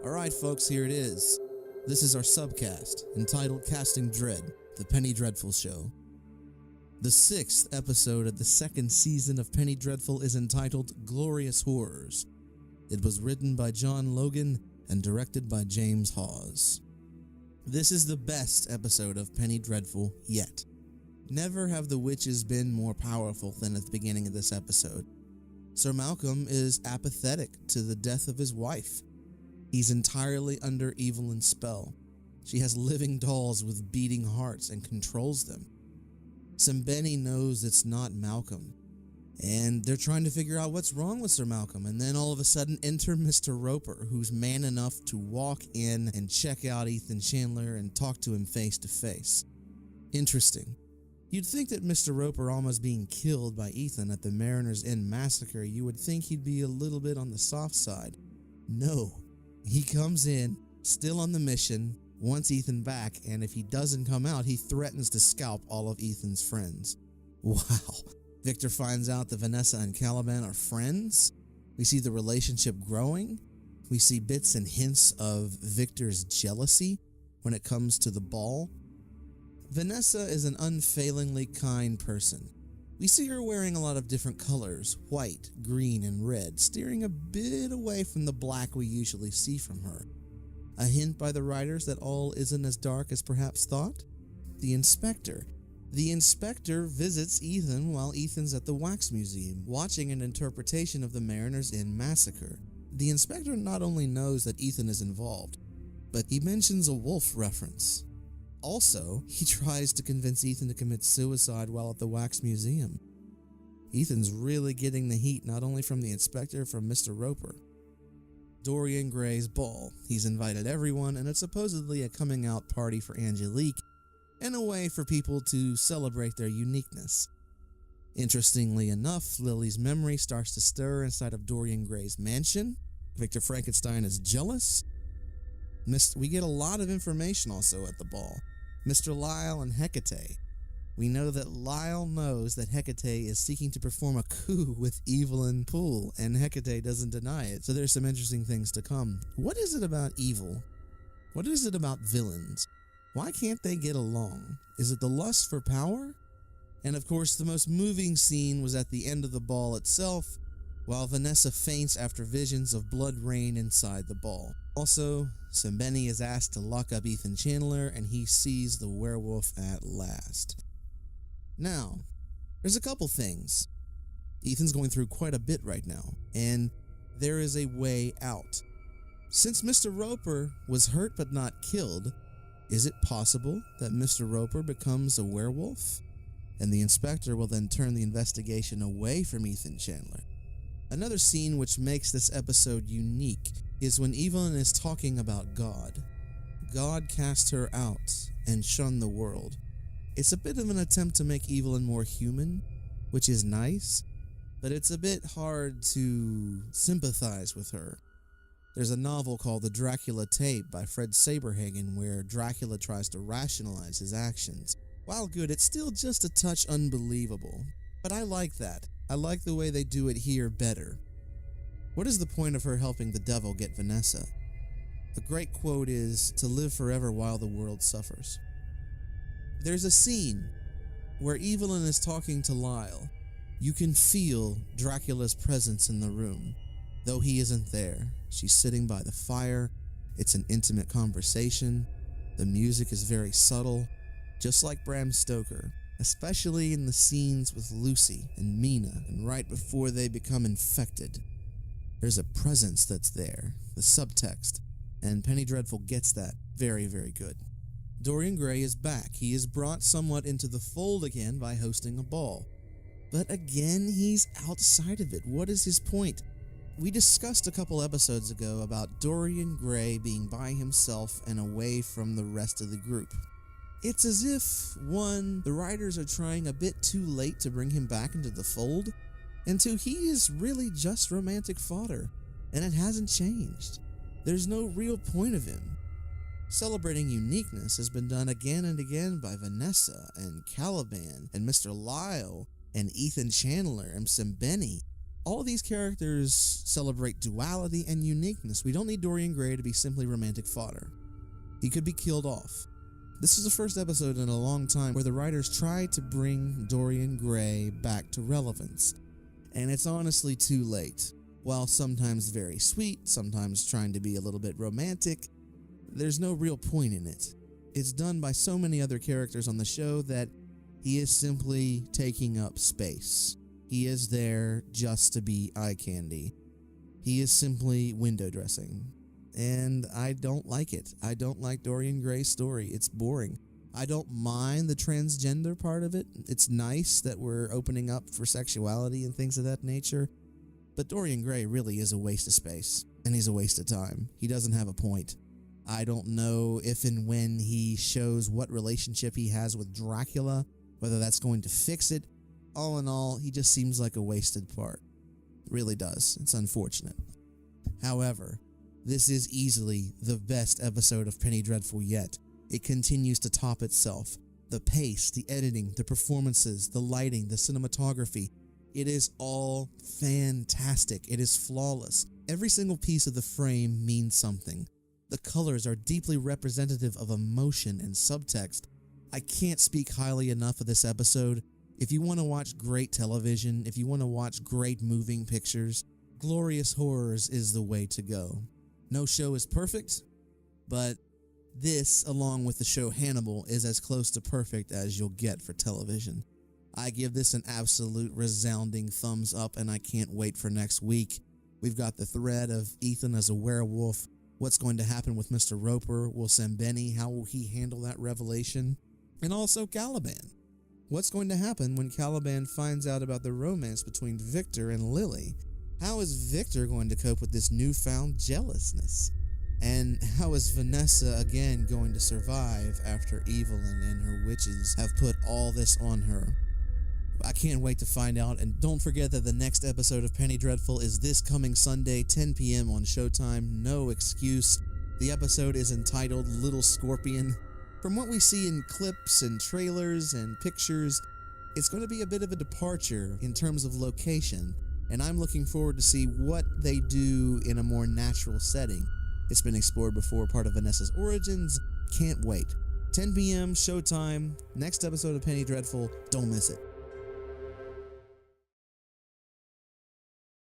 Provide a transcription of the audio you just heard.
Alright folks, here it is. This is our subcast, entitled Casting Dread, the Penny Dreadful Show. The 6th episode of the 2nd season of Penny Dreadful is entitled Glorious Horrors. It was written by John Logan and directed by James Hawes. This is the best episode of Penny Dreadful yet. Never have the witches been more powerful than at the beginning of this episode. Sir Malcolm is apathetic to the death of his wife. He's entirely under Evelyn's spell. She has living dolls with beating hearts and controls them. Sembeni knows it's not Malcolm, and they're trying to figure out what's wrong with Sir Malcolm, and then all of a sudden enter Mr. Roper, who's man enough to walk in and check out Ethan Chandler and talk to him face to face. Interesting. You'd think that Mr. Roper almost being killed by Ethan at the Mariners Inn massacre, you would think he'd be a little bit on the soft side. No. He comes in, still on the mission, wants Ethan back, and if he doesn't come out, he threatens to scalp all of Ethan's friends. Wow. Victor finds out that Vanessa and Caliban are friends. We see the relationship growing. We see bits and hints of Victor's jealousy when it comes to the ball. Vanessa is an unfailingly kind person. We see her wearing a lot of different colors, white, green, and red, steering a bit away from the black we usually see from her. A hint by the writers that all isn't as dark as perhaps thought? The Inspector. The Inspector visits Ethan while Ethan's at the Wax Museum, watching an interpretation of the Mariners Inn massacre. The Inspector not only knows that Ethan is involved, but he mentions a wolf reference. Also, he tries to convince Ethan to commit suicide while at the Wax Museum. Ethan's really getting the heat not only from the Inspector, from Mr. Roper. Dorian Gray's ball. He's invited everyone, and it's supposedly a coming out party for Angelique, and a way for people to celebrate their uniqueness. Interestingly enough, Lily's memory starts to stir inside of Dorian Gray's mansion. Victor Frankenstein is jealous. We get a lot of information also at the ball. Mr. Lyle and Hecate. We know that Lyle knows that Hecate is seeking to perform a coup with Evelyn Poole, and Hecate doesn't deny it, so there's some interesting things to come. What is it about evil? What is it about villains? Why can't they get along? Is it the lust for power? And of course, the most moving scene was at the end of the ball itself, while Vanessa faints after visions of blood rain inside the ball. Also, Sembeni is asked to lock up Ethan Chandler, and he sees the werewolf at last. Now, there's a couple things. Ethan's going through quite a bit right now, and there is a way out. Since Mr. Roper was hurt but not killed, is it possible that Mr. Roper becomes a werewolf? And the Inspector will then turn the investigation away from Ethan Chandler. Another scene which makes this episode unique is when Evelyn is talking about God. God cast her out and shunned the world. It's a bit of an attempt to make Evelyn more human, which is nice, but it's a bit hard to sympathize with her. There's a novel called The Dracula Tape by Fred Saberhagen where Dracula tries to rationalize his actions. While good, it's still just a touch unbelievable, but I like that. I like the way they do it here better. What is the point of her helping the devil get Vanessa? The great quote is, "To live forever while the world suffers." There's a scene where Evelyn is talking to Lyle. You can feel Dracula's presence in the room, though he isn't there. She's sitting by the fire. It's an intimate conversation. The music is very subtle, just like Bram Stoker. Especially in the scenes with Lucy and Mina and right before they become infected. There's a presence that's there, the subtext, and Penny Dreadful gets that very, very good. Dorian Gray is back. He is brought somewhat into the fold again by hosting a ball. But again, he's outside of it. What is his point? We discussed a couple episodes ago about Dorian Gray being by himself and away from the rest of the group. It's as if, one, the writers are trying a bit too late to bring him back into the fold, and two, he is really just romantic fodder, and it hasn't changed. There's no real point of him. Celebrating uniqueness has been done again and again by Vanessa and Caliban and Mr. Lyle and Ethan Chandler and Sembeni, All of these characters celebrate duality and uniqueness. We don't need Dorian Gray to be simply romantic fodder. He could be killed off. This is the first episode in a long time where the writers tried to bring Dorian Gray back to relevance, and it's honestly too late. While sometimes very sweet, sometimes trying to be a little bit romantic, there's no real point in it. It's done by so many other characters on the show that he is simply taking up space. He is there just to be eye candy. He is simply window dressing. And I don't like it. I don't like Dorian Gray's story. It's boring. I don't mind the transgender part of it. It's nice that we're opening up for sexuality and things of that nature. But Dorian Gray really is a waste of space, and he's a waste of time. He doesn't have a point. I don't know if and when he shows what relationship he has with Dracula, whether that's going to fix it. All in all, he just seems like a wasted part. It really does. It's unfortunate. However, this is easily the best episode of Penny Dreadful yet. It continues to top itself. The pace, the editing, the performances, the lighting, the cinematography. It is all fantastic. It is flawless. Every single piece of the frame means something. The colors are deeply representative of emotion and subtext. I can't speak highly enough of this episode. If you want to watch great television, if you want to watch great moving pictures, Glorious Horrors is the way to go. No show is perfect, but this, along with the show Hannibal, is as close to perfect as you'll get for television. I give this an absolute resounding thumbs up, and I can't wait for next week. We've got the thread of Ethan as a werewolf. What's going to happen with Mr. Roper? Will Sambeni, how will he handle that revelation? And also Caliban. What's going to happen when Caliban finds out about the romance between Victor and Lily? How is Victor going to cope with this newfound jealousness? And how is Vanessa again going to survive after Evelyn and her witches have put all this on her? I can't wait to find out, and don't forget that the next episode of Penny Dreadful is this coming Sunday, 10 p.m. on Showtime. No excuse. The episode is entitled Little Scorpion. From what we see in clips and trailers and pictures, it's going to be a bit of a departure in terms of location, and I'm looking forward to see what they do in a more natural setting. It's been explored before, part of Vanessa's origins. Can't wait. 10 p.m. Showtime. Next episode of Penny Dreadful. Don't miss it.